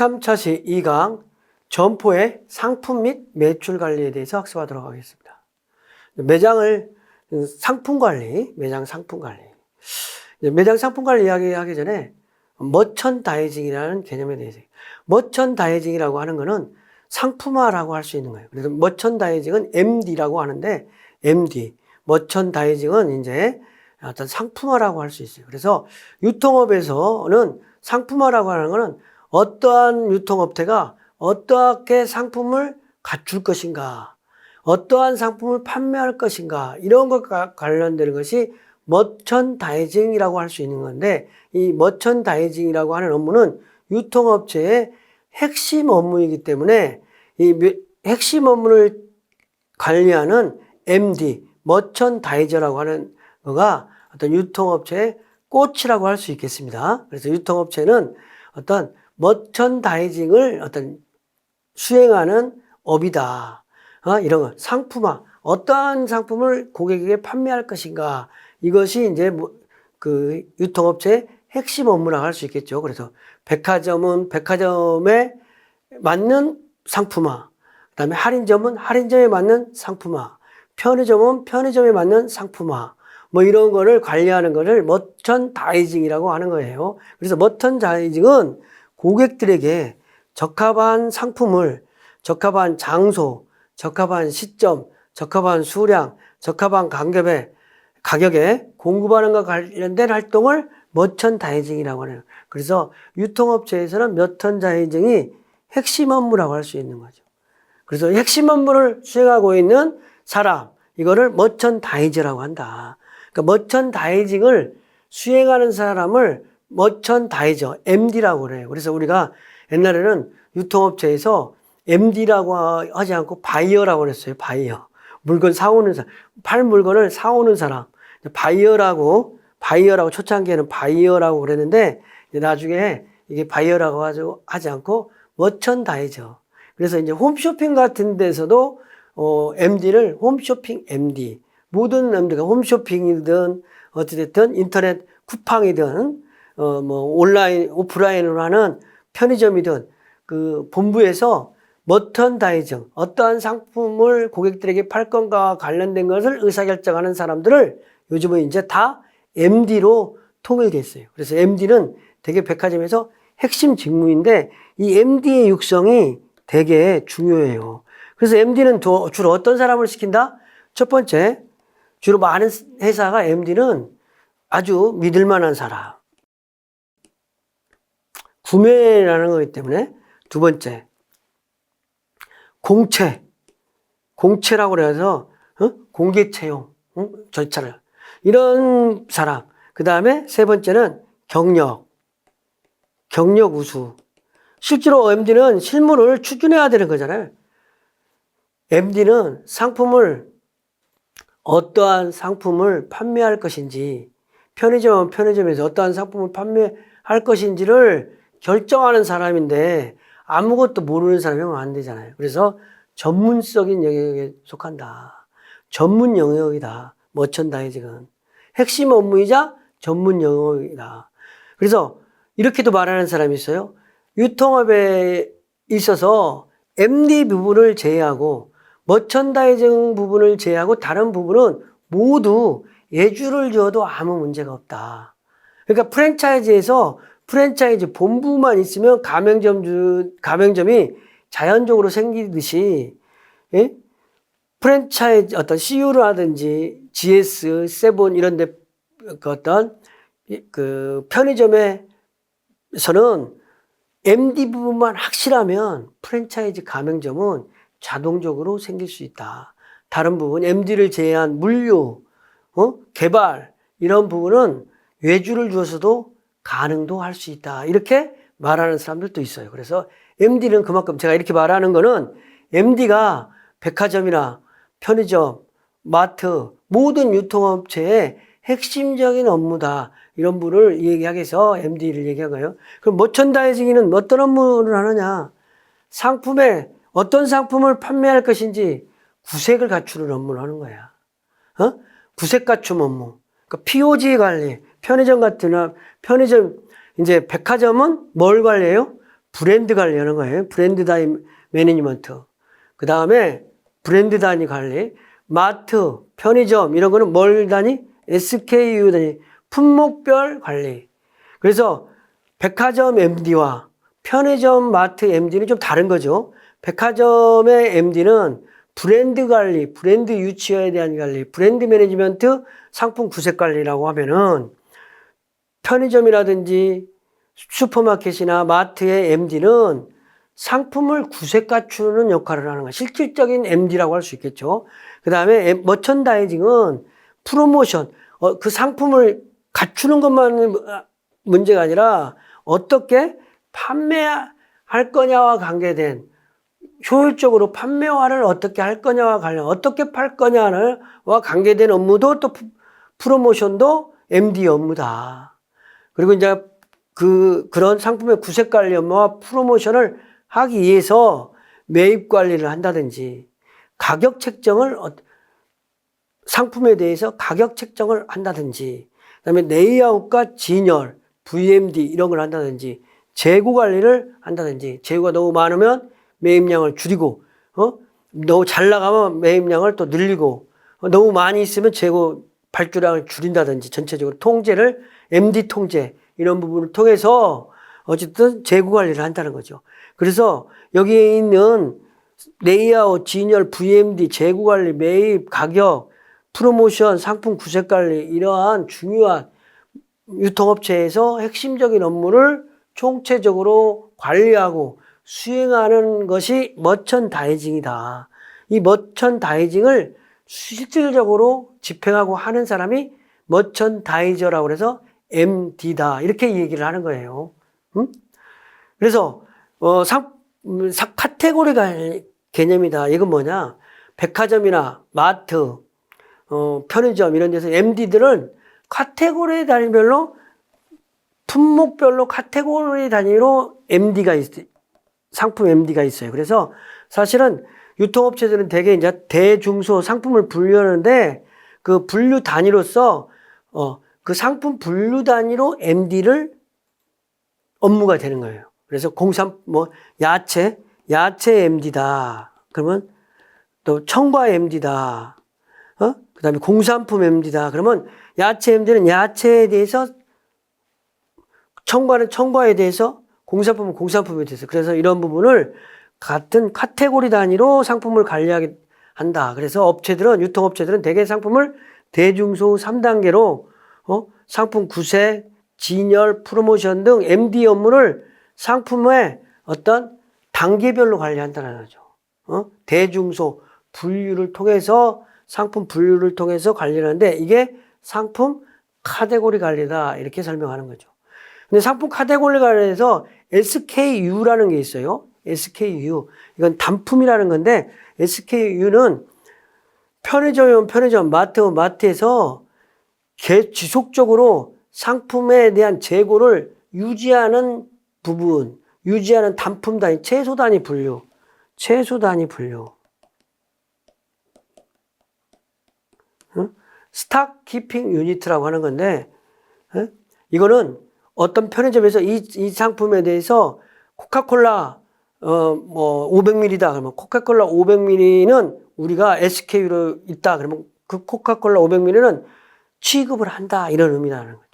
13차 시 2강 점포의 상품 및 매출 관리에 대해서 학습하도록 하겠습니다. 매장 상품 관리. 매장 상품 관리 이야기하기 전에 머천다이징이라는 개념에 대해서, 머천다이징이라고 하는 거는 상품화라고 할 수 있는 거예요. 그래서 머천다이징은 MD라고 하는데, MD, 머천다이징은 이제 어떤 상품화라고 할 수 있어요. 그래서 유통업에서는 상품화라고 하는 거는 어떠한 유통업체가 어떻게 상품을 갖출 것인가, 어떠한 상품을 판매할 것인가, 이런 것과 관련되는 것이 머천다이징이라고 할 수 있는 건데, 이 머천다이징이라고 하는 업무는 유통업체의 핵심 업무이기 때문에 이 핵심 업무를 관리하는 MD, 머천다이저라고 하는 거가 어떤 유통업체의 꽃이라고 할 수 있겠습니다. 그래서 유통업체는 어떤 머천다이징을 어떤 수행하는 업이다. 이런 거, 상품화. 어떠한 상품을 고객에게 판매할 것인가. 이것이 이제 그 유통업체의 핵심 업무라고 할 수 있겠죠. 그래서 백화점은 백화점에 맞는 상품화. 그 다음에 할인점은 할인점에 맞는 상품화. 편의점은 편의점에 맞는 상품화. 뭐 이런 거를 관리하는 거를 머천다이징이라고 하는 거예요. 그래서 머천다이징은 고객들에게 적합한 상품을 적합한 장소, 적합한 시점, 적합한 수량, 적합한 가격에 공급하는 것과 관련된 활동을 머천다이징이라고 하네요. 그래서 유통업체에서는 머천다이징이 핵심 업무라고 할 수 있는 거죠. 그래서 핵심 업무를 수행하고 있는 사람, 이거를 머천다이저라고 한다. 그러니까 머천다이징을 수행하는 사람을 머천다이저, MD라고 그래요. 그래서 우리가 옛날에는 유통업체에서 MD라고 하지 않고 바이어라고 그랬어요. 바이어. 물건 사오는 사람, 팔 물건을 사오는 사람. 바이어라고 초창기에는 바이어라고 그랬는데, 나중에 이게 바이어라고 하지 않고 머천다이저. 그래서 이제 홈쇼핑 같은 데서도 MD를 홈쇼핑 MD. 모든 MD가 홈쇼핑이든 어찌됐든 인터넷 쿠팡이든 뭐 온라인, 오프라인으로 하는 편의점이든 그 본부에서 머천다이징, 어떠한 상품을 고객들에게 팔 건가와 관련된 것을 의사결정하는 사람들을 요즘은 이제 다 MD로 통일됐어요. 그래서 MD는 되게 백화점에서 핵심 직무인데 이 MD의 육성이 되게 중요해요. 그래서 MD는 주로 어떤 사람을 시킨다? 첫 번째, 주로 많은 회사가 MD는 아주 믿을 만한 사람. 구매라는 거기 때문에. 두 번째, 공채라고 해서 공개 채용 절차를, 이런 사람. 그 다음에 세 번째는 경력 우수. 실제로 MD는 실무를 추진해야 되는 거잖아요. MD는 어떠한 상품을 판매할 것인지, 편의점은 편의점에서 어떠한 상품을 판매할 것인지를 결정하는 사람인데 아무것도 모르는 사람이면 안 되잖아요. 그래서 전문적인 영역에 속한다. 전문 영역이다. 머천다이징은 핵심 업무이자 전문 영역이다. 그래서 이렇게도 말하는 사람이 있어요. 유통업에 있어서 MD 부분을 제외하고 머천다이징 부분을 제외하고 다른 부분은 모두 예주를 지어도 아무 문제가 없다. 그러니까 프랜차이즈 본부만 있으면 가맹점이 자연적으로 생기듯이, 예? 프랜차이즈 어떤 CU라든지 GS, 세븐 이런 데 그 어떤 그 편의점에서는 MD 부분만 확실하면 프랜차이즈 가맹점은 자동적으로 생길 수 있다. 다른 부분, MD를 제외한 물류, 개발 이런 부분은 외주를 주어서도 가능도 할 수 있다. 이렇게 말하는 사람들도 있어요. 그래서 MD는 그만큼 제가 이렇게 말하는 거는 MD가 백화점이나 편의점, 마트, 모든 유통업체의 핵심적인 업무다. 이런 분을 얘기하기 위해서 MD를 얘기한 거예요. 그럼 머천다이징은 어떤 업무를 하느냐? 어떤 상품을 판매할 것인지 구색을 갖추는 업무를 하는 거야. 구색 갖춤 업무. 그러니까 POG 관리. 편의점, 이제 백화점은 뭘 관리해요? 브랜드 관리하는 거예요. 브랜드 단위 매니지먼트. 그 다음에 브랜드 단위 관리, 마트, 편의점 이런 거는 뭘 단위? SKU 단위, 품목별 관리. 그래서 백화점 MD와 편의점 마트 MD는 좀 다른 거죠. 백화점의 MD는 브랜드 관리, 브랜드 유치에 대한 관리, 브랜드 매니지먼트, 상품 구색 관리라고 하면은 편의점이라든지 슈퍼마켓이나 마트의 MD는 상품을 구색 갖추는 역할을 하는 거야. 실질적인 MD라고 할 수 있겠죠. 그 다음에 머천다이징은 프로모션, 그 상품을 갖추는 것만 문제가 아니라 어떻게 판매할 거냐와 관계된 효율적으로 판매화를 어떻게 할 거냐와 관련, 어떻게 팔 거냐와 관계된 업무도 또 프로모션도 MD 업무다. 그리고 이제 그런 상품의 구색 관리 업무와 프로모션을 하기 위해서 매입 관리를 한다든지 가격 책정을 상품에 대해서 가격 책정을 한다든지 그다음에 레이아웃과 진열, VMD 이런 걸 한다든지 재고 관리를 한다든지 재고가 너무 많으면 매입량을 줄이고 너무 잘 나가면 매입량을 또 늘리고 너무 많이 있으면 재고 발주량을 줄인다든지 전체적으로 통제를 MD 통제 이런 부분을 통해서 어쨌든 재고 관리를 한다는 거죠. 그래서 여기에 있는 레이아웃, 진열, VMD, 재고 관리, 매입, 가격, 프로모션, 상품 구색 관리 이러한 중요한 유통업체에서 핵심적인 업무를 총체적으로 관리하고 수행하는 것이 머천다이징이다. 이 머천다이징을 실질적으로 집행하고 하는 사람이 머천다이저라고 해서 MD다. 이렇게 얘기를 하는 거예요. 그래서 카테고리 개념이다. 이건 뭐냐? 백화점이나 마트, 편의점 이런 데서 MD들은 카테고리 단위별로 품목별로 카테고리 단위로 MD가 있어요. 상품 MD가 있어요. 그래서 사실은 유통업체들은 대개 이제 대중소 상품을 분류하는데 그 분류 단위로서 그 상품 분류 단위로 MD를 업무가 되는 거예요. 그래서 야채 MD다. 그러면 또 청과 MD다. 그 다음에 공산품 MD다. 그러면 야채 MD는 야채에 대해서 청과는 청과에 대해서 공산품은 공산품에 대해서 그래서 이런 부분을 같은 카테고리 단위로 상품을 관리하게 한다. 그래서 유통업체들은 대개 상품을 대중소 3단계로 상품 구색, 진열, 프로모션 등 MD 업무를 상품의 어떤 단계별로 관리한다는 거죠. 대중소 분류를 통해서 상품 분류를 통해서 관리를 하는데 이게 상품 카테고리 관리다. 이렇게 설명하는 거죠. 근데 상품 카테고리 관리에서 SKU라는 게 있어요. SKU. 이건 단품이라는 건데 SKU는 편의점이면 편의점, 마트면 마트에서 지속적으로 상품에 대한 재고를 유지하는 부분, 유지하는 단품 단위, 최소 단위 분류. 스탁 키핑 유니트라고 하는 건데 이거는 어떤 편의점에서 이 상품에 대해서 코카콜라 500ml다. 그러면 코카콜라 500ml는 우리가 SKU로 있다. 그러면 그 코카콜라 500ml는 취급을 한다. 이런 의미라는 거죠.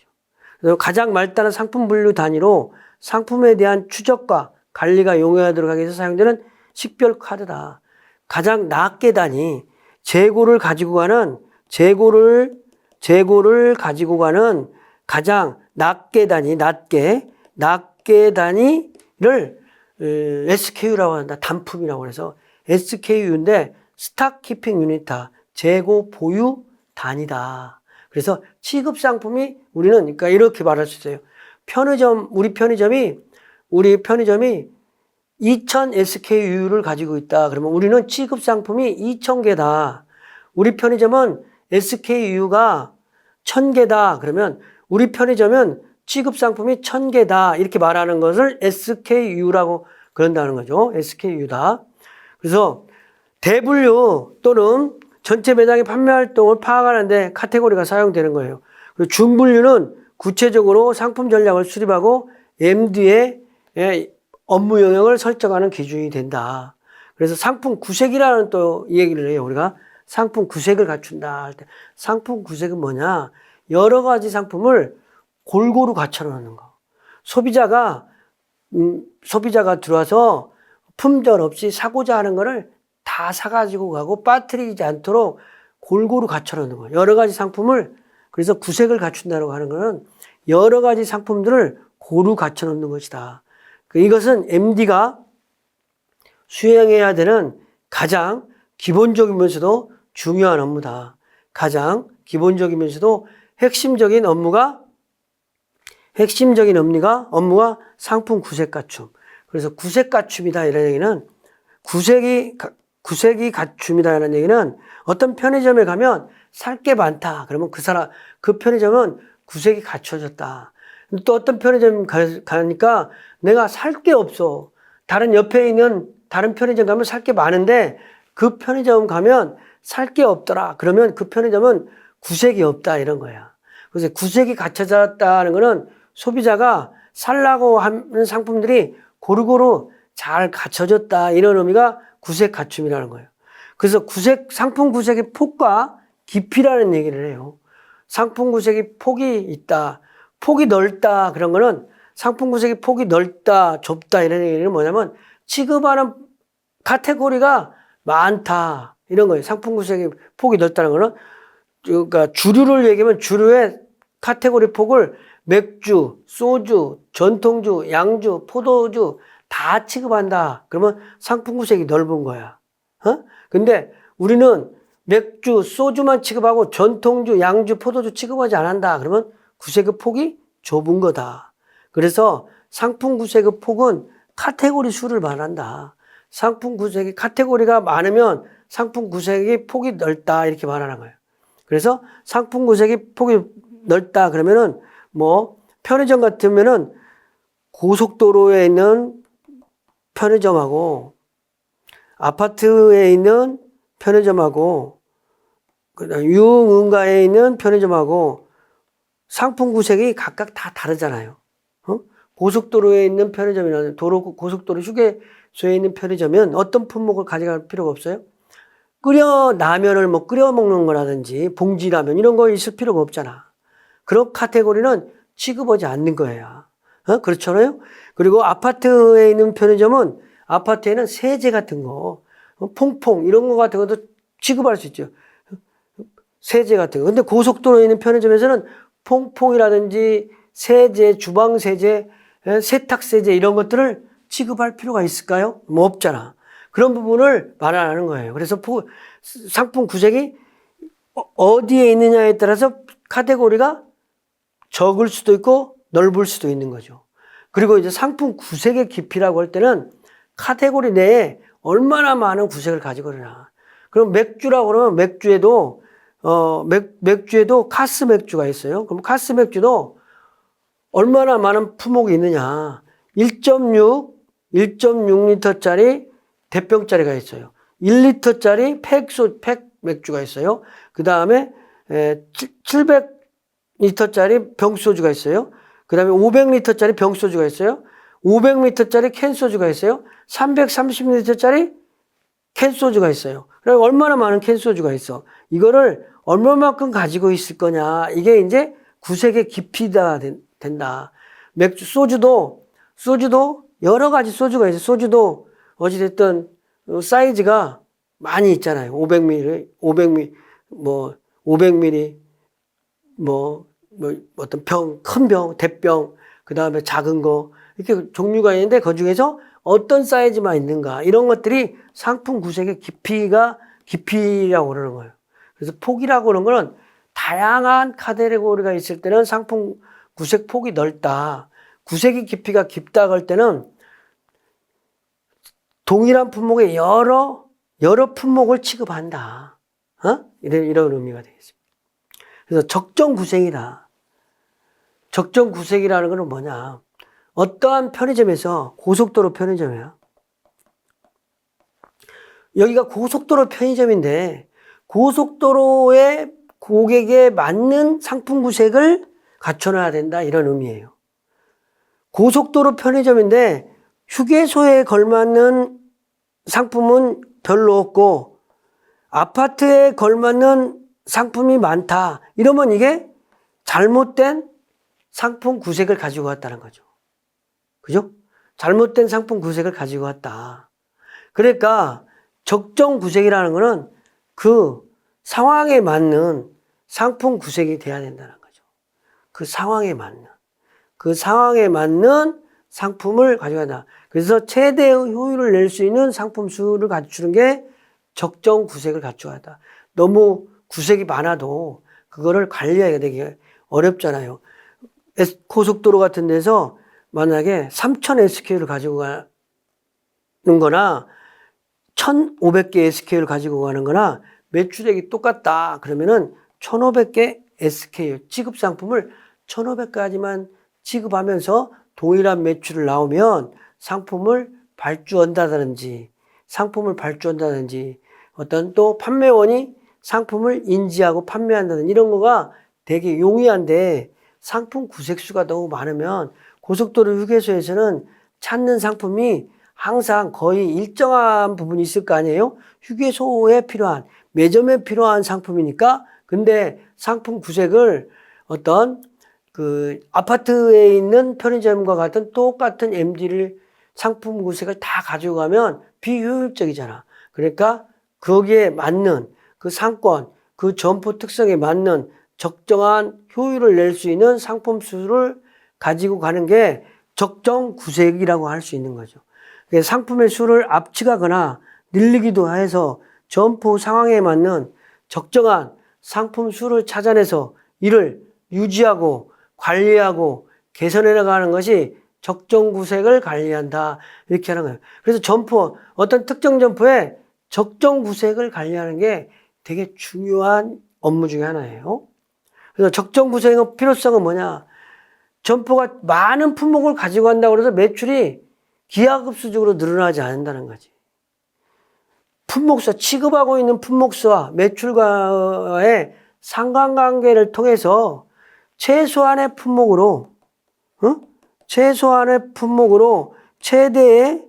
그래서 가장 말단한 상품 분류 단위로 상품에 대한 추적과 관리가 용이하도록 하기 위해서 사용되는 식별 카드다. 가장 낮게 단위, 재고를 가지고 가는 가장 낮게 단위를 SKU라고 한다. 단품이라고 해서 SKU인데 스탁 키핑 유니트다. 재고 보유 단위다. 그래서 취급 상품이 우리는 그러니까 이렇게 말할 수 있어요. 우리 편의점이 2000 SKU를 가지고 있다. 그러면 우리는 취급 상품이 2000개다. 우리 편의점은 SKU가 1000개다. 그러면 우리 편의점은 취급 상품이 1000개다. 이렇게 말하는 것을 SKU라고 그런다는 거죠. SKU다. 그래서 대분류 또는 전체 매장의 판매 활동을 파악하는데 카테고리가 사용되는 거예요. 그리고 중분류는 구체적으로 상품 전략을 수립하고 MD의 업무 영역을 설정하는 기준이 된다. 그래서 상품 구색이라는 또 이 얘기를 해요. 우리가 상품 구색을 갖춘다 할 때 상품 구색은 뭐냐? 여러 가지 상품을 골고루 갖춰놓는 거. 소비자가 들어와서 품절 없이 사고자 하는 거를 다 사가지고 가고 빠뜨리지 않도록 골고루 갖춰놓는 거예요. 여러 가지 상품을, 그래서 구색을 갖춘다고 하는 거는 여러 가지 상품들을 고루 갖춰놓는 것이다. 이것은 MD가 수행해야 되는 가장 기본적이면서도 중요한 업무다. 가장 기본적이면서도 핵심적인 업무가 상품 구색 갖춤. 그래서 구색 갖춤이다 이런 얘기는 구색이 갖춤이다라는 얘기는 어떤 편의점에 가면 살 게 많다. 그러면 그 편의점은 구색이 갖춰졌다. 또 어떤 편의점 가니까 내가 살 게 없어. 옆에 있는 다른 편의점 가면 살 게 많은데 그 편의점 가면 살 게 없더라. 그러면 그 편의점은 구색이 없다 이런 거야. 그래서 구색이 갖춰졌다는 거는 소비자가 살라고 하는 상품들이 고루고루 잘 갖춰졌다 이런 의미가 구색 갖춤이라는 거예요. 그래서 상품 구색의 폭과 깊이라는 얘기를 해요. 상품 구색이 폭이 있다, 폭이 넓다 그런 거는 상품 구색이 폭이 넓다, 좁다 이런 얘기는 뭐냐면 취급하는 카테고리가 많다 이런 거예요. 상품 구색이 폭이 넓다는 거는 그러니까 주류를 얘기하면 주류의 카테고리 폭을 맥주, 소주, 전통주, 양주, 포도주 다 취급한다. 그러면 상품 구색이 넓은 거야. 근데 우리는 맥주, 소주만 취급하고 전통주, 양주, 포도주 취급하지 않는다. 그러면 구색의 폭이 좁은 거다. 그래서 상품 구색의 폭은 카테고리 수를 말한다. 상품 구색이 카테고리가 많으면 상품 구색의 폭이 넓다 이렇게 말하는 거예요. 그래서 상품 구색이 폭이 넓다 그러면은 편의점 같으면은 고속도로에 있는 편의점하고 아파트에 있는 편의점하고 그다음 유흥가에 있는 편의점하고 상품 구색이 각각 다 다르잖아요. 고속도로에 있는 편의점이나 고속도로 휴게소에 있는 편의점은 어떤 품목을 가져갈 필요가 없어요. 라면을 끓여 먹는 거라든지 봉지라면 이런 거 있을 필요가 없잖아. 그런 카테고리는 취급하지 않는 거예요. 그렇잖아요. 그리고 아파트에 있는 편의점은 아파트에는 세제 같은 거, 퐁퐁 이런 거 같은 것도 취급할 수 있죠. 세제 같은 거. 근데 고속도로에 있는 편의점에서는 퐁퐁이라든지 세제, 주방세제, 세탁세제 이런 것들을 취급할 필요가 있을까요? 없잖아. 그런 부분을 말하는 거예요. 그래서 상품 구색이 어디에 있느냐에 따라서 카테고리가 적을 수도 있고 넓을 수도 있는 거죠. 그리고 이제 상품 구색의 깊이라고 할 때는 카테고리 내에 얼마나 많은 구색을 가지고 있나. 그럼 맥주라고 그러면 맥주에도 카스 맥주가 있어요. 그럼 카스 맥주도 얼마나 많은 품목이 있느냐. 1.6리터짜리 대병짜리가 있어요. 1리터짜리 팩 맥주가 있어요. 그 다음에 700리터짜리 병소주가 있어요. 그 다음에 500리터짜리 병소주가 있어요. 500리터짜리 캔소주가 있어요. 330리터짜리 캔소주가 있어요. 그럼 얼마나 많은 캔소주가 있어. 이거를 얼마만큼 가지고 있을 거냐. 이게 이제 구색의 깊이가 된다. 소주도 여러 가지 소주가 있어요. 소주도 어찌됐든 사이즈가 많이 있잖아요. 500ml, 어떤 큰 병, 대병, 그 다음에 작은 거, 이렇게 종류가 있는데 그 중에서 어떤 사이즈만 있는가, 이런 것들이 상품 구색의 깊이라고 그러는 거예요. 그래서 폭이라고 그러는 거는 다양한 카테고리가 있을 때는 상품 구색 폭이 넓다. 구색의 깊이가 깊다 할 때는 동일한 품목에 여러 품목을 취급한다. 이런 의미가 되겠습니다. 그래서 적정 구색이다. 적정 구색이라는 것은 뭐냐? 어떠한 편의점에서 고속도로 편의점이야. 여기가 고속도로 편의점인데 고속도로의 고객에 맞는 상품 구색을 갖춰놔야 된다 이런 의미예요. 고속도로 편의점인데 휴게소에 걸맞는 상품은 별로 없고 아파트에 걸맞는 상품이 많다. 이러면 이게 잘못된 상품 구색을 가지고 왔다는 거죠. 그죠? 잘못된 상품 구색을 가지고 왔다. 그러니까 적정 구색이라는 거는 그 상황에 맞는 상품 구색이 돼야 된다는 거죠. 그 상황에 맞는 상품을 가지고 간다. 그래서 최대의 효율을 낼 수 있는 상품 수를 갖추는 게 적정 구색을 갖춰야 한다. 너무 구색이 많아도 그거를 관리하기가 되게 어렵잖아요. 고속도로 같은 데서 만약에 3000 SKU를 가지고 가는 거나 1500개 SKU를 가지고 가는 거나 매출액이 똑같다. 그러면은 1500개 SKU 취급 상품을 1500가지만 취급하면서 동일한 매출을 나오면 상품을 발주한다든지 어떤 또 판매원이 상품을 인지하고 판매한다든지 이런 거가 되게 용이한데 상품 구색수가 너무 많으면 고속도로 휴게소에서는 찾는 상품이 항상 거의 일정한 부분이 있을 거 아니에요? 휴게소에 필요한, 매점에 필요한 상품이니까. 근데 상품 구색을 어떤 그 아파트에 있는 편의점과 같은 똑같은 MD를 상품 구색을 다 가지고 가면 비효율적이잖아. 그러니까 거기에 맞는 그 상권, 그 점포 특성에 맞는 적정한 효율을 낼 수 있는 상품 수를 가지고 가는 게 적정 구색이라고 할 수 있는 거죠. 상품의 수를 압축하거나 늘리기도 해서 점포 상황에 맞는 적정한 상품 수를 찾아내서 이를 유지하고 관리하고 개선해 나가는 것이 적정 구색을 관리한다. 이렇게 하는 거예요. 그래서 점포, 어떤 특정 점포에 적정 구색을 관리하는 게 되게 중요한 업무 중에 하나예요. 그래서 적정 구색의 필요성은 뭐냐? 점포가 많은 품목을 가지고 간다고 해서 매출이 기하급수적으로 늘어나지 않는다는 거지. 품목수, 취급하고 있는 품목수와 매출과의 상관관계를 통해서 최소한의 품목으로 최대의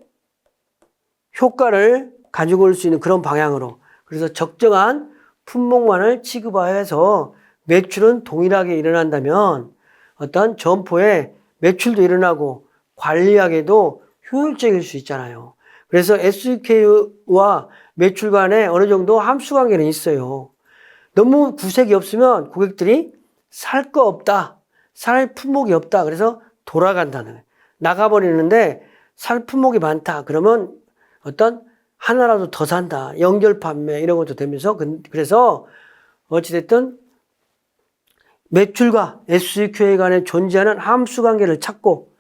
효과를 가지고 올 수 있는 그런 방향으로. 그래서 적정한 품목만을 취급해서 매출은 동일하게 일어난다면 어떤 점포의 매출도 일어나고 관리하기도 효율적일 수 있잖아요. 그래서 SKU와 매출 간에 어느 정도 함수관계는 있어요. 너무 구색이 없으면 고객들이 살 거 없다, 살 품목이 없다, 그래서 돌아간다는 거예요. 나가버리는데 살 품목이 많다, 그러면 어떤 하나라도 더 산다, 연결 판매 이런 것도 되면서, 그래서 어찌됐든 매출과 SKU 간에 존재하는 함수관계를 찾고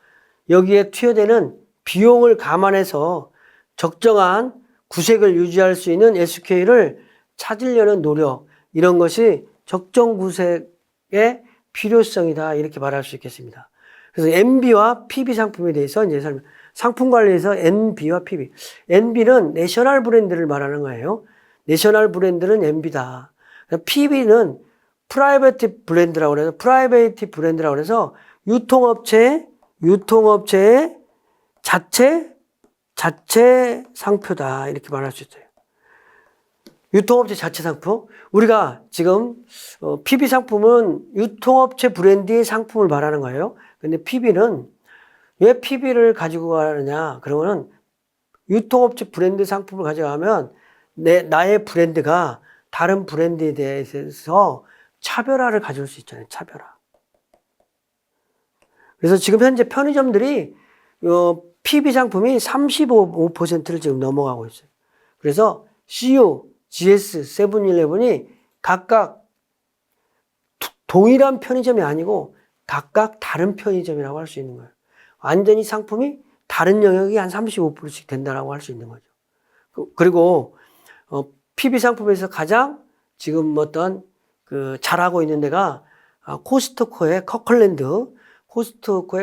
여기에 투여되는 비용을 감안해서 적정한 구색을 유지할 수 있는 SKU를 찾으려는 노력, 이런 것이 적정 구색의 필요성이다, 이렇게 말할 수 있겠습니다. 그래서 NB와 PB 상품에 대해서 이제 상품 관리에서 NB와 PB. NB는 내셔널 브랜드를 말하는 거예요. 내셔널 브랜드는 NB다. PB는 프라이베이트 브랜드라고 해서 유통업체의 자체 상표다, 이렇게 말할 수 있어요. 유통업체 자체 상표. 우리가 지금 PB 상품은 유통업체 브랜드의 상품을 말하는 거예요. 근데 PB는 왜 PB를 가지고 가느냐? 그러면은 유통업체 브랜드 상품을 가져가면 나의 브랜드가 다른 브랜드에 대해서 차별화를 가져올 수 있잖아요. 차별화. 그래서 지금 현재 편의점들이 PB 상품이 35%를 지금 넘어가고 있어요. 그래서 CU, GS, 세븐일레븐이 각각 동일한 편의점이 아니고 각각 다른 편의점이라고 할 수 있는 거예요. 완전히 상품이 다른 영역이 한 35%씩 된다라고 할 수 있는 거죠. 그리고 PB 상품에서 가장 지금 어떤 잘하고 있는 데가 코스트코의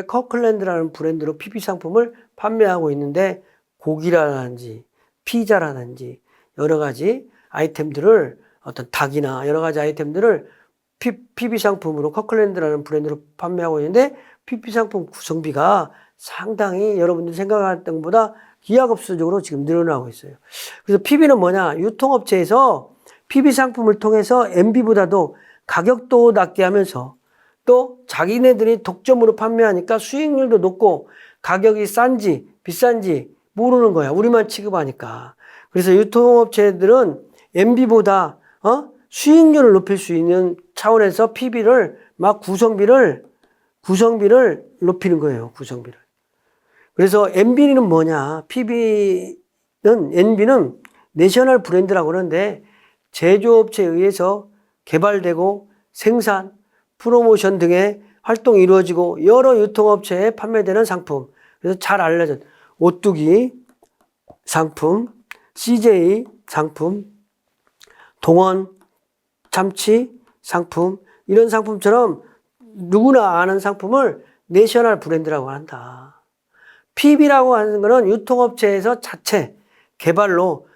커클랜드라는 브랜드로 PB 상품을 판매하고 있는데, 고기라든지 피자라든지 여러 가지 아이템들을, 어떤 닭이나 여러 가지 아이템들을 PB 상품으로 커클랜드라는 브랜드로 판매하고 있는데, PB 상품 구성비가 상당히 여러분들이 생각했던 것보다 기하급수적으로 지금 늘어나고 있어요. 그래서 PB는 뭐냐? 유통업체에서 PB 상품을 통해서 MB보다도 가격도 낮게 하면서 또 자기네들이 독점으로 판매하니까 수익률도 높고 가격이 싼지 비싼지 모르는 거야. 우리만 취급하니까. 그래서 유통업체들은 MB보다 수익률을 높일 수 있는 차원에서 PB를 막 구성비를 높이는 거예요. 구성비를. 그래서 NB는 뭐냐? NB는 내셔널 브랜드라고 하는데 제조업체에 의해서 개발되고 생산, 프로모션 등의 활동이 이루어지고 여러 유통업체에 판매되는 상품. 그래서 잘 알려진 오뚜기 상품, CJ 상품, 동원 참치 상품, 이런 상품처럼 누구나 아는 상품을 내셔널 브랜드라고 한다. PB라고 하는 것은 유통업체에서 자체 개발로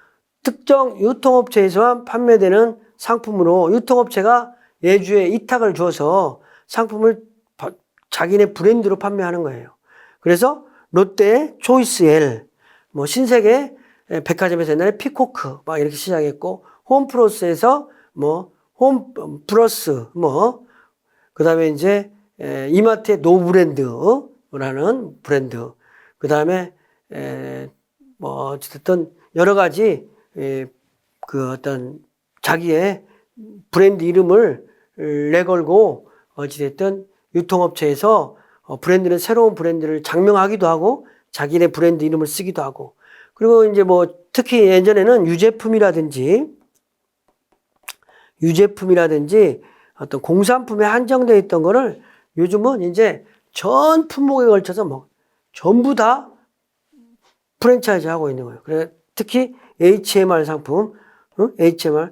특정 유통업체에서만 판매되는 상품으로 유통업체가 예주에 이탁을 줘서 상품을 자기네 브랜드로 판매하는 거예요. 그래서 롯데 초이스 L, 뭐 신세계 백화점에서 옛날에 피코크 막 이렇게 시작했고, 홈플러스에서 뭐 홈플러스 그다음에 이제 이마트의 노브랜드라는 브랜드, 그다음에 뭐 어쨌든 여러 가지 그 어떤 자기의 브랜드 이름을 내걸고 어찌됐든 유통업체에서 브랜드는 새로운 브랜드를 장명하기도 하고 자기네 브랜드 이름을 쓰기도 하고, 그리고 이제 뭐 특히 예전에는 유제품이라든지 어떤 공산품에 한정되어 있던 거를 요즘은 이제 전 품목에 걸쳐서 뭐 전부 다 프랜차이즈 하고 있는 거예요. 그래 특히 HMR 상품, HMR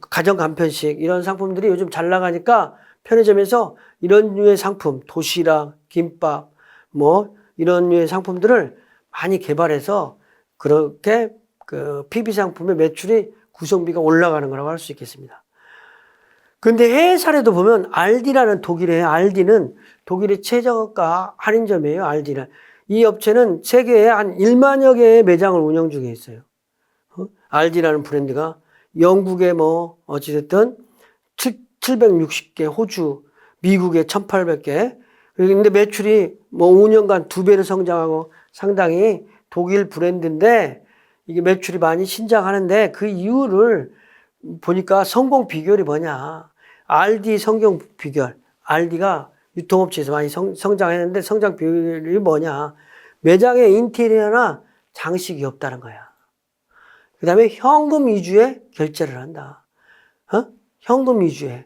가정 간편식 이런 상품들이 요즘 잘 나가니까 편의점에서 이런 류의 상품, 도시락, 김밥 뭐 이런 류의 상품들을 많이 개발해서 그렇게 그 PB 상품의 매출이 구성비가 올라가는 거라고 할 수 있겠습니다. 근데 해외 사례도 보면 알디라는 알디는 독일의 최저가 할인점이에요. 알디는. 이 업체는 세계에 한 1만여 개의 매장을 운영 중에 있어요. 알디라는 브랜드가 영국에 뭐 어찌됐든 760개, 호주, 미국에 1800개. 근데 매출이 뭐 5년간 2배로 성장하고 상당히 독일 브랜드인데 이게 매출이 많이 신장하는데 그 이유를 보니까 성공 비결이 뭐냐. 알디 성공 비결. 알디가 유통업체에서 많이 성장했는데 성장 비결이 뭐냐. 매장에 인테리어나 장식이 없다는 거야. 그 다음에 현금 위주의 결제를 한다. 현금 위주의.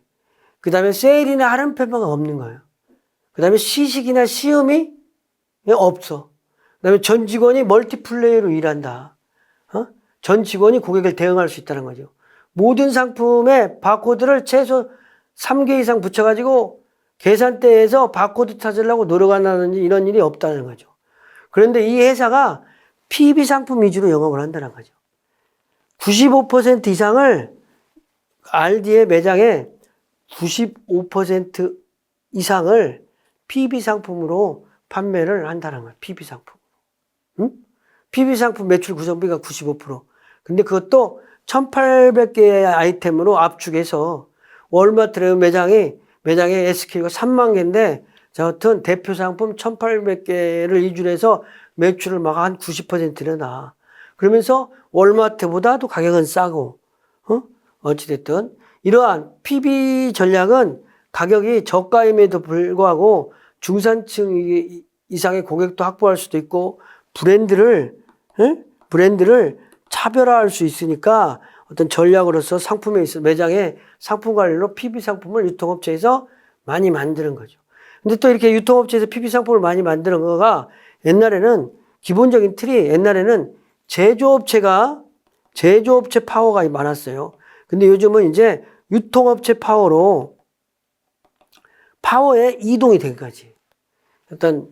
그 다음에 세일이나 할인 편파가 없는 거예요. 그 다음에 시식이나 시음이 없어. 그 다음에 전 직원이 멀티플레이로 일한다. 전 직원이 고객을 대응할 수 있다는 거죠. 모든 상품에 바코드를 최소 3개 이상 붙여가지고 계산대에서 바코드 찾으려고 노력한다든지 이런 일이 없다는 거죠. 그런데 이 회사가 PB 상품 위주로 영업을 한다는 거죠. 95% 이상을 알디의 매장에 95% 이상을 PB 상품으로 판매를 한다는 거예요. PB 상품. PB 상품 매출 구성비가 95%. 근데 그것도 1800개의 아이템으로 압축해서 월마트 매장에 SKU가 3만 개인데 저같은 대표 상품 1800개를 위주로 해서 매출을 막 한 90%를 나. 그러면서 월마트보다도 가격은 싸고, 어찌됐든 이러한 PB 전략은 가격이 저가임에도 불구하고 중산층 이상의 고객도 확보할 수도 있고 브랜드를 차별화할 수 있으니까 어떤 전략으로서 상품에 있어 매장에 상품 관리로 PB 상품을 유통업체에서 많이 만드는 거죠. 근데 또 이렇게 유통업체에서 PB 상품을 많이 만드는 거가 옛날에는 기본적인 틀이 옛날에는 제조업체 파워가 많았어요. 근데 요즘은 이제 유통업체 파워의 이동이 된 거지. 어떤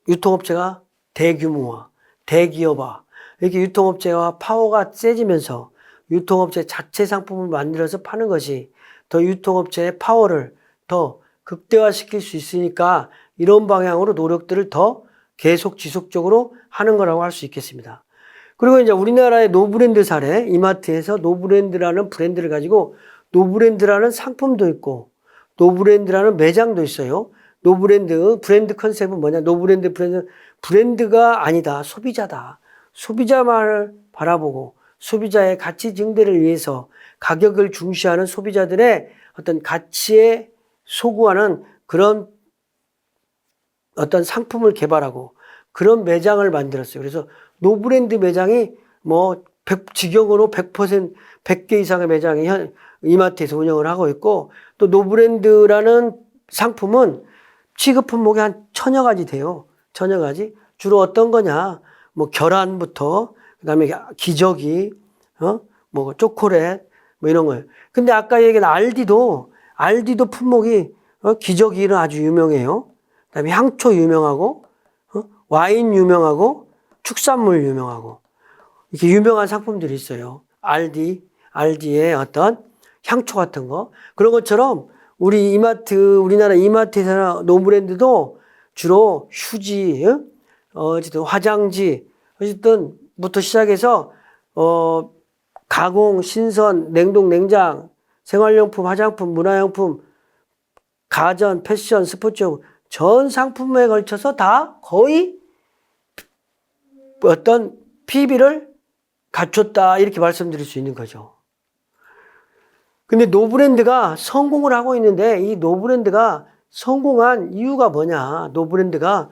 유통업체가 대규모화, 대기업화, 이렇게 유통업체와 파워가 세지면서 유통업체 자체 상품을 만들어서 파는 것이 더 유통업체의 파워를 더 극대화시킬 수 있으니까 이런 방향으로 노력들을 더 계속 지속적으로 하는 거라고 할 수 있겠습니다. 그리고 이제 우리나라의 노브랜드 사례, 이마트에서 노브랜드라는 브랜드를 가지고 노브랜드라는 상품도 있고 노브랜드라는 매장도 있어요. 노브랜드, 브랜드 컨셉은 뭐냐? 노브랜드 브랜드가 아니다. 소비자다. 소비자만을 바라보고 소비자의 가치 증대를 위해서 가격을 중시하는 소비자들의 어떤 가치에 소구하는 그런 어떤 상품을 개발하고 그런 매장을 만들었어요. 그래서 노브랜드 매장이 뭐 직영으로 100개 이상의 매장이 이마트에서 운영을 하고 있고 또 노브랜드라는 상품은 취급 품목이 한 1000여 가지 돼요. 1000여 가지. 주로 어떤 거냐? 뭐 계란부터 그다음에 기저귀, 뭐 초콜릿 뭐 이런 거예요. 근데 아까 얘기한 알디도 품목이 기저귀는 아주 유명해요. 그다음에 향초 유명하고 와인 유명하고 축산물 유명하고 이렇게 유명한 상품들이 있어요. 알디의 어떤 향초 같은 거. 그런 것처럼 우리나라 이마트에서 노브랜드도 주로 휴지, 어쨌든 화장지, 어쨌든부터 시작해서, 가공, 신선, 냉동, 냉장, 생활용품, 화장품, 문화용품, 가전, 패션, 스포츠용 전 상품에 걸쳐서 다 거의 어떤 PB를 갖췄다 이렇게 말씀드릴 수 있는 거죠. 근데 노브랜드가 성공을 하고 있는데 이 노브랜드가 성공한 이유가 뭐냐? 노브랜드가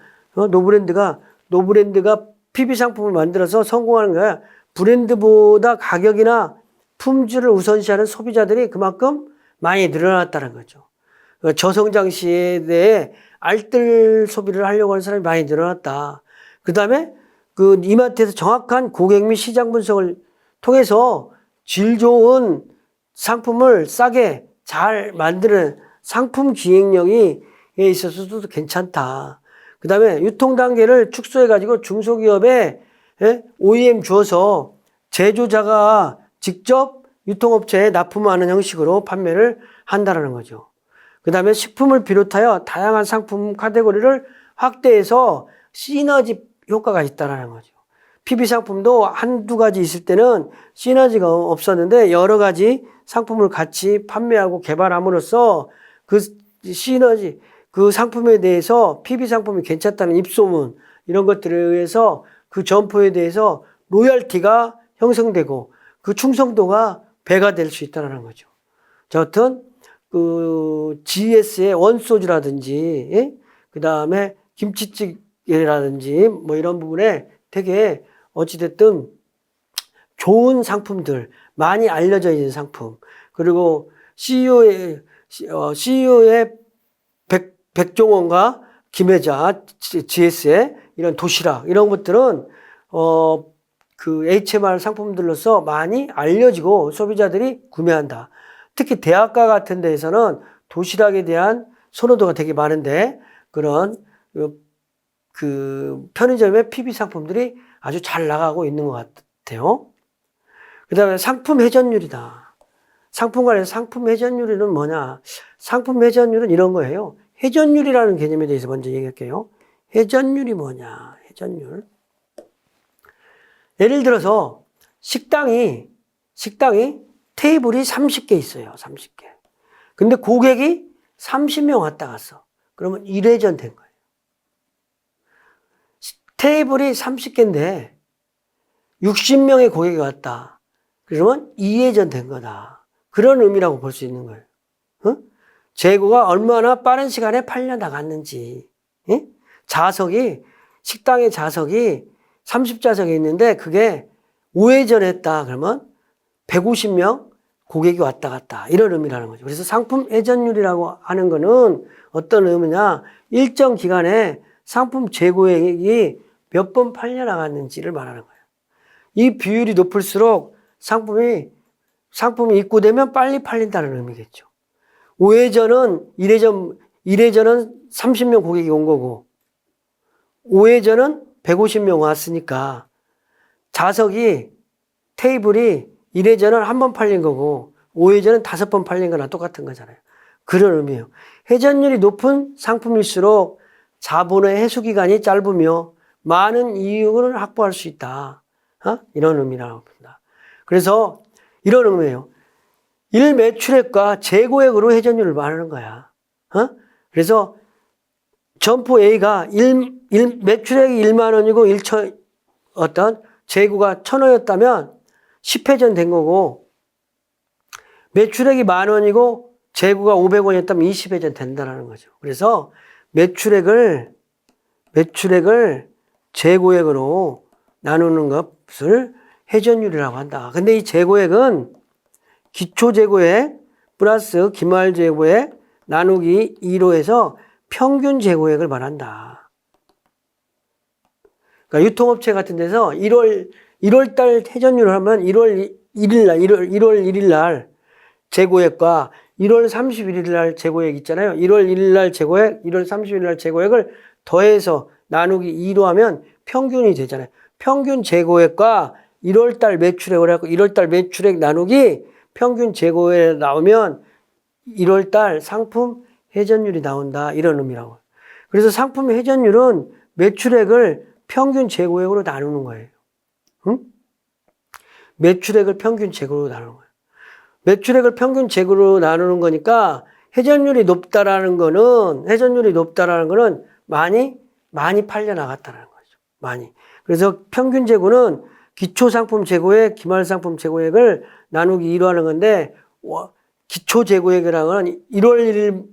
PB 상품을 만들어서 성공하는 거야. 브랜드보다 가격이나 품질을 우선시하는 소비자들이 그만큼 많이 늘어났다는 거죠. 저성장 시대에 알뜰 소비를 하려고 하는 사람이 많이 늘어났다. 그 다음에 그 이마트에서 정확한 고객 및 시장 분석을 통해서 질 좋은 상품을 싸게 잘 만드는 상품 기획력이 있어서도 괜찮다. 그 다음에 유통 단계를 축소해가지고 중소기업에 OEM 주어서 제조자가 직접 유통업체에 납품하는 형식으로 판매를 한다는 거죠. 그 다음에 식품을 비롯하여 다양한 상품 카테고리를 확대해서 시너지 효과가 있다는 거죠. PB 상품도 한두 가지 있을 때는 시너지가 없었는데 여러 가지 상품을 같이 판매하고 개발함으로써 그 시너지, 그 상품에 대해서 PB 상품이 괜찮다는 입소문 이런 것들에 의해서 그 점포에 대해서 로열티가 형성되고 그 충성도가 배가 될 수 있다는 거죠. 자, 어떤 그 GS의 원소주라든지 그 다음에 김치찌개라든지 뭐 이런 부분에 되게 어찌됐든 좋은 상품들, 많이 알려져 있는 상품, 그리고 CEO의 백종원과 김혜자, GS의 이런 도시락, 이런 것들은, 그 HMR 상품들로서 많이 알려지고 소비자들이 구매한다. 특히 대학가 같은 데에서는 도시락에 대한 선호도가 되게 많은데, 그런, 그 편의점의 PB 상품들이 아주 잘 나가고 있는 것 같아요. 그 다음에 상품 회전율이다. 상품관에서 상품 회전율은 뭐냐? 상품 회전율은 이런 거예요. 회전율이라는 개념에 대해서 먼저 얘기할게요. 회전율이 뭐냐? 회전율. 예를 들어서 식당이 테이블이 30개 있어요. 30개. 근데 고객이 30명 왔다 갔어. 그러면 1회전 된 거예요. 테이블이 30개인데 60명의 고객이 왔다. 그러면 2회전 된 거다. 그런 의미라고 볼 수 있는 거예요. 재고가 얼마나 빠른 시간에 팔려 나갔는지. 식당의 좌석이 30좌석이 있는데 그게 5회전 했다. 그러면 150명 고객이 왔다 갔다. 이런 의미라는 거죠. 그래서 상품 회전율이라고 하는 거는 어떤 의미냐? 일정 기간에 상품 재고액이 몇 번 팔려 나갔는지를 말하는 거예요. 이 비율이 높을수록 상품이 입고되면 빨리 팔린다는 의미겠죠. 1회전은 30명 고객이 온 거고 5회전은 150명 왔으니까 테이블이 1회전은 한 번 팔린 거고 5회전은 5번 팔린 거나 똑같은 거잖아요. 그런 의미예요. 회전율이 높은 상품일수록 자본의 회수 기간이 짧으며 많은 이익을 확보할 수 있다. 이런 의미라고 봅니다. 그래서 이런 의미예요. 일 매출액과 재고액으로 회전율을 말하는 거야. 그래서 점포 A가 매출액이 1만 원이고 재고가 1,000원이었다면 10회전 된 거고, 매출액이 10,000원이고 재고가 500원이었다면 20회전 된다는 거죠. 그래서 매출액을 재고액으로 나누는 것을 회전율이라고 한다. 근데 이 재고액은 기초재고액 플러스 기말재고액 나누기 2로 해서 평균 재고액을 말한다. 그러니까 유통업체 같은 데서 1월 달 회전율을 하면 1월 1일 날 재고액과 1월 31일 날 재고액 있잖아요. 1월 1일 날 재고액, 1월 31일 날 재고액을 더해서 나누기 2로 하면 평균이 되잖아요. 평균 재고액과 1월 달 매출액을 하고 1월 달 매출액 나누기 평균 재고액 나오면 1월 달 상품 회전율이 나온다. 이런 의미라고. 그래서 상품 회전율은 매출액을 평균 재고액으로 나누는 거예요. 응? 매출액을 평균 재고로 나누는 거예요. 매출액을 평균 재고로 나누는 거니까 회전율이 높다라는 거는 많이 팔려 나갔다라는 거죠. 많이. 그래서 평균 재고는 기초 상품 재고액, 기말 상품 재고액을 나누기 2로 하는 건데, 기초 재고액이랑은 1월 1일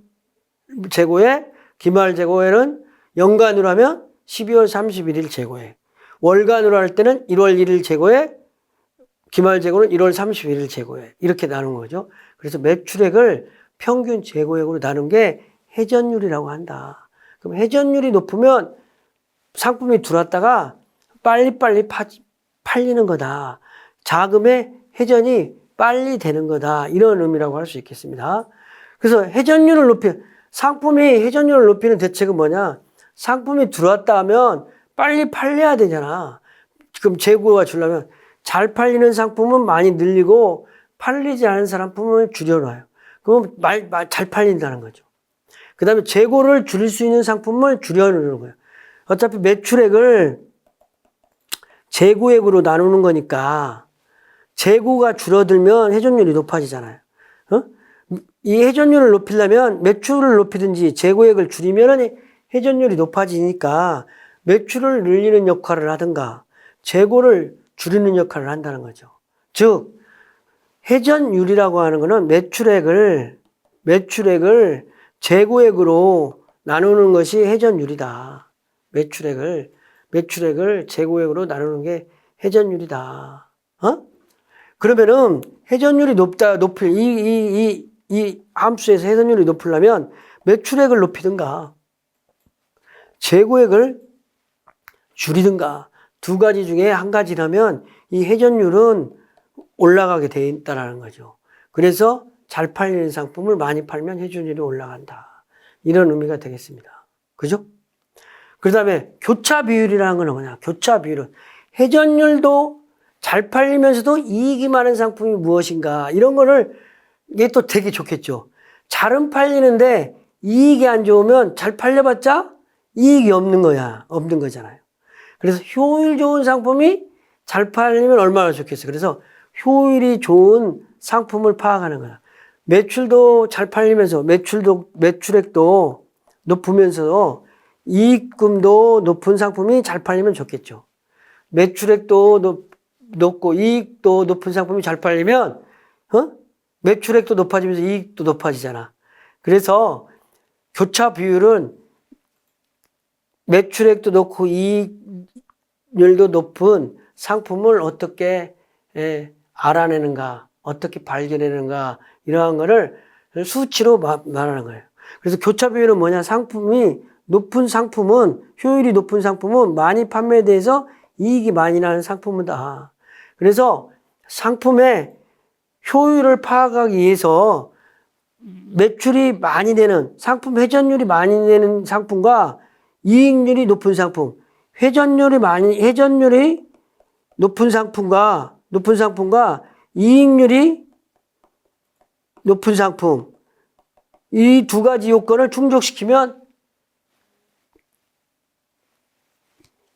재고액, 기말 재고액은 연간으로 하면 12월 31일 재고액. 월간으로 할 때는 1월 1일 재고액, 기말 재고는 1월 31일 재고액. 이렇게 나눈 거죠. 그래서 매출액을 평균 재고액으로 나눈 게 회전율이라고 한다. 그럼 회전율이 높으면 상품이 들어왔다가 빨리빨리 팔리는 거다. 자금의 회전이 빨리 되는 거다. 이런 의미라고 할 수 있겠습니다. 그래서 상품이 회전율을 높이는 대책은 뭐냐? 상품이 들어왔다 하면 빨리 팔려야 되잖아. 지금 재고가 주려면 잘 팔리는 상품은 많이 늘리고 팔리지 않은 상품을 줄여놔요. 그럼 잘 팔린다는 거죠. 그 다음에 재고를 줄일 수 있는 상품을 줄여놓는 거예요. 어차피 매출액을 재고액으로 나누는 거니까 재고가 줄어들면 회전율이 높아지잖아요. 이 회전율을 높이려면 매출을 높이든지 재고액을 줄이면 회전율이 높아지니까 매출을 늘리는 역할을 하든가 재고를 줄이는 역할을 한다는 거죠. 즉 회전율이라고 하는 거는 매출액을 재고액으로 나누는 것이 회전율이다. 매출액을 재고액으로 나누는 게 회전율이다. 그러면은 회전율이 이 함수에서 회전율이 높으려면 매출액을 높이든가 재고액을 줄이든가 두 가지 중에 한 가지라면 이 회전율은 올라가게 돼 있다는 거죠. 그래서 잘 팔리는 상품을 많이 팔면 회전율이 올라간다. 이런 의미가 되겠습니다. 그죠? 그 다음에 교차 비율이라는 건 뭐냐? 교차 비율은 회전율도 잘 팔리면서도 이익이 많은 상품이 무엇인가? 이런 거를 이게 또 되게 좋겠죠. 잘은 팔리는데 이익이 안 좋으면 잘 팔려봤자 이익이 없는 거잖아요. 그래서 효율 좋은 상품이 잘 팔리면 얼마나 좋겠어요. 그래서 효율이 좋은 상품을 파악하는 거야. 매출도 잘 팔리면서 매출액도 높으면서 이익금도 높은 상품이 잘 팔리면 좋겠죠. 매출액도 높고 이익도 높은 상품이 잘 팔리면 매출액도 높아지면서 이익도 높아지잖아. 그래서 교차 비율은 매출액도 높고 이익률도 높은 상품을 어떻게 알아내는가, 어떻게 발견하는가, 이러한 거를 수치로 말하는 거예요. 그래서 교차 비율은 뭐냐? 효율이 높은 상품은 많이 판매돼서 이익이 많이 나는 상품이다. 그래서 상품의 효율을 파악하기 위해서 매출이 많이 되는 상품, 회전율이 많이 되는 상품과 이익률이 높은 상품, 회전율이 높은 상품과 이익률이 높은 상품, 이 두 가지 요건을 충족시키면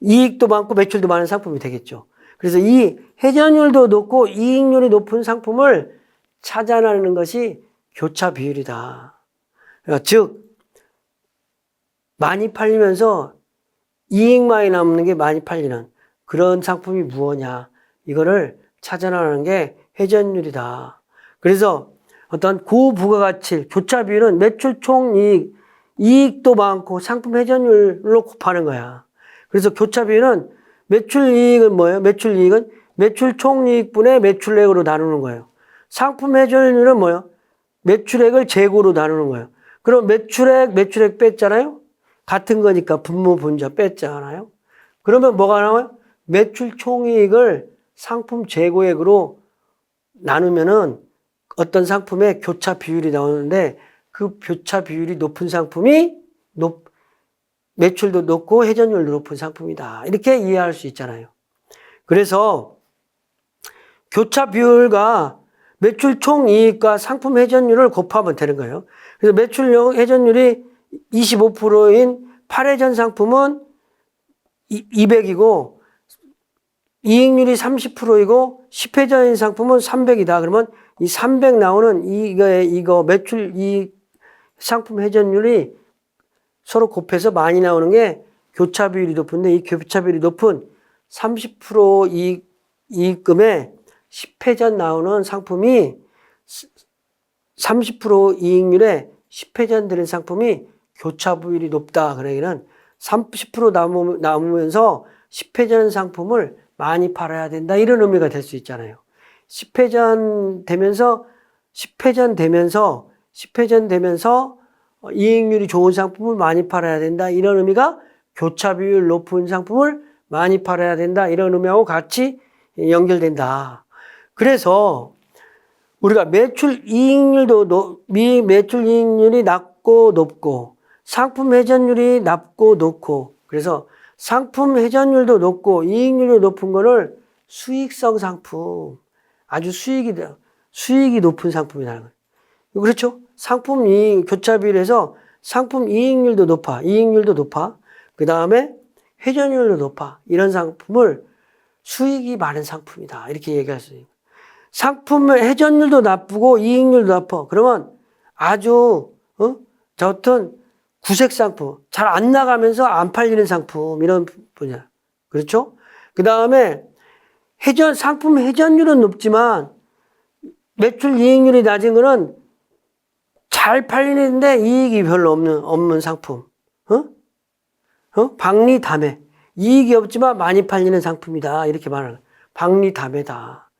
이익도 많고 매출도 많은 상품이 되겠죠. 그래서 이 회전율도 높고 이익률이 높은 상품을 찾아내는 것이 교차 비율이다. 즉 많이 팔리면서 이익 많이 남는 게 많이 팔리는 그런 상품이 무엇냐, 이거를 찾아내는 게 회전율이다. 그래서 어떤 고부가가치 교차 비율은 매출 총이익, 이익도 많고 상품 회전율로 곱하는 거야. 그래서 교차 비율은 매출 이익은 뭐예요? 매출 이익은 매출 총이익분의 매출액으로 나누는 거예요. 상품 회전율은 뭐예요? 매출액을 재고로 나누는 거예요. 그럼 매출액 뺐잖아요? 같은 거니까 분모 분자 뺐잖아요? 그러면 뭐가 나와요? 매출 총이익을 상품 재고액으로 나누면은 어떤 상품의 교차 비율이 나오는데 그 교차 비율이 높은 상품이 매출도 높고 회전율도 높은 상품이다. 이렇게 이해할 수 있잖아요. 그래서 교차 비율과 매출 총이익과 상품 회전율을 곱하면 되는 거예요. 그래서 매출 회전율이 25%인 8회전 상품은 200이고 이익률이 30%이고 10회전인 상품은 300이다. 그러면 이 300 나오는 이거 매출 이익 상품 회전율이 서로 곱해서 많이 나오는 게 교차 비율이 높은데 이 교차 비율이 높은 30% 이익금에 10회전 나오는 상품이 30% 이익률에 10회전 드는 상품이 교차 비율이 높다. 그러기는 30% 남으면서 10회전 상품을 많이 팔아야 된다. 이런 의미가 될 수 있잖아요. 10회전 되면서 이익률이 좋은 상품을 많이 팔아야 된다. 이런 의미가 교차 비율 높은 상품을 많이 팔아야 된다. 이런 의미하고 같이 연결된다. 그래서 우리가 매출 이익률이 낮고 높고 상품 회전율이 낮고 높고 그래서 상품 회전율도 높고 이익률도 높은 거를 수익성 상품, 아주 수익이 높은 상품이라는 거예요. 그렇죠? 상품 교차 비율에서 상품 이익률도 높아. 그 다음에 회전율도 높아. 이런 상품을 수익이 많은 상품이다. 이렇게 얘기할 수 있어요. 상품의 회전율도 나쁘고 이익률도 나빠. 그러면 아주 어떤 구색 상품, 잘 안 나가면서 안 팔리는 상품 이런 분야. 그렇죠? 그 다음에 상품 회전율은 높지만 매출 이익률이 낮은 거는 잘 팔리는데 이익이 별로 없는 상품. 박리담회. 이익이 없지만 많이 팔리는 상품이다. 이렇게 말하는 거예요. 박리담회다.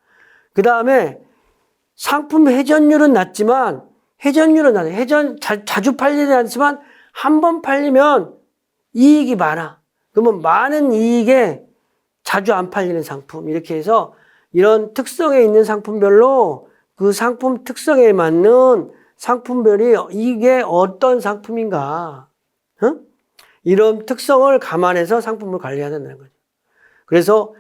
그 다음에 상품 회전율은 낮지만 자주 팔리지 않지만 한 번 팔리면 이익이 많아. 그러면 많은 이익에 자주 안 팔리는 상품. 이렇게 해서 이런 특성에 있는 상품별로 그 상품 특성에 맞는 상품별이 이게 어떤 상품인가. 이런 특성을 감안해서 상품을 관리해야 된다는 거죠. 그래서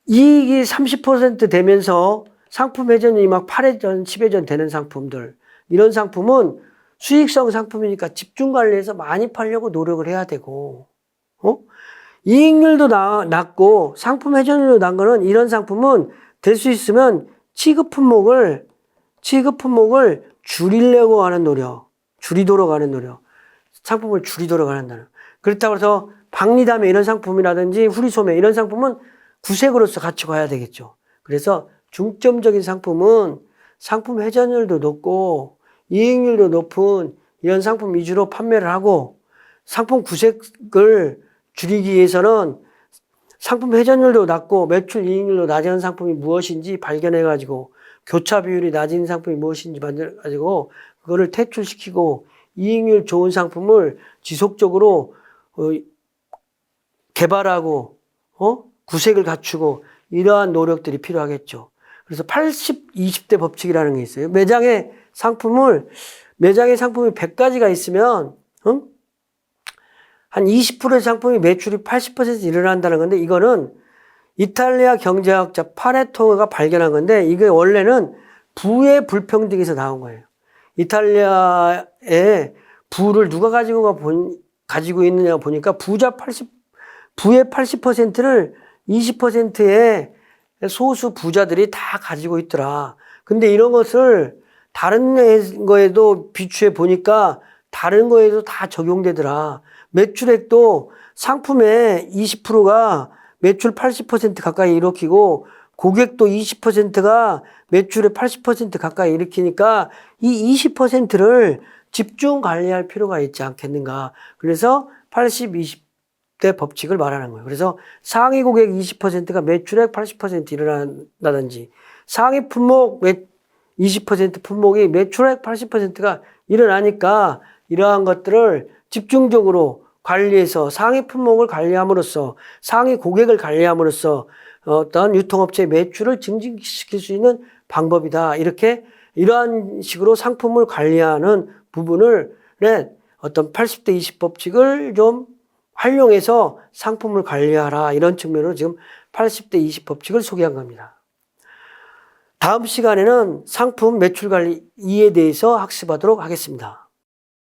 이익이 30% 되면서 상품 회전율이 막 8회전, 10회전 되는 상품들. 이런 상품은 수익성 상품이니까 집중 관리해서 많이 팔려고 노력을 해야 되고, 이익률도 낮고 상품 회전율도 낮은 거는 이런 상품은 될 수 있으면 취급 품목을 줄이려고 하는 노력, 상품을 줄이도록 한다는. 그렇다고 해서 박리담회 이런 상품이라든지 후리소매 이런 상품은 구색으로서 같이 가야 되겠죠. 그래서 중점적인 상품은 상품 회전율도 높고 이익률도 높은 이런 상품 위주로 판매를 하고 상품 구색을 줄이기 위해서는 상품 회전율도 낮고 매출 이익률도 낮은 상품이 무엇인지 발견해가지고 교차 비율이 낮은 상품이 무엇인지 만들어가지고 그거를 퇴출시키고 이익률 좋은 상품을 지속적으로 개발하고 구색을 갖추고 이러한 노력들이 필요하겠죠. 그래서 80-20대 법칙이라는 게 있어요. 매장의 상품이 100가지가 있으면 한 20%의 상품이 매출이 80% 일어난다는 건데 이거는 이탈리아 경제학자 파레토가 발견한 건데 이게 원래는 부의 불평등에서 나온 거예요. 이탈리아의 부를 누가 가지고 있느냐 보니까 부자 부의 80%를 20%의 소수 부자들이 다 가지고 있더라. 근데 이런 것을 다른 거에도 비추해 보니까 다른 거에도 다 적용되더라. 매출액도 상품의 20%가 매출 80% 가까이 일으키고 고객도 20%가 매출의 80% 가까이 일으키니까 이 20%를 집중 관리할 필요가 있지 않겠는가. 그래서 80, 20대 법칙을 말하는 거예요. 그래서 상위 고객 20%가 매출액 80% 일어난다든지 상위 품목 20% 품목이 매출액 80%가 일어나니까 이러한 것들을 집중적으로 관리해서 상위 품목을 관리함으로써 상위 고객을 관리함으로써 어떤 유통업체의 매출을 증진시킬 수 있는 방법이다. 이렇게 이러한 식으로 상품을 관리하는 부분을 어떤 80대 20 법칙을 좀 활용해서 상품을 관리하라. 이런 측면으로 지금 80대 20 법칙을 소개한 겁니다. 다음 시간에는 상품 매출 관리 2에 대해서 학습하도록 하겠습니다.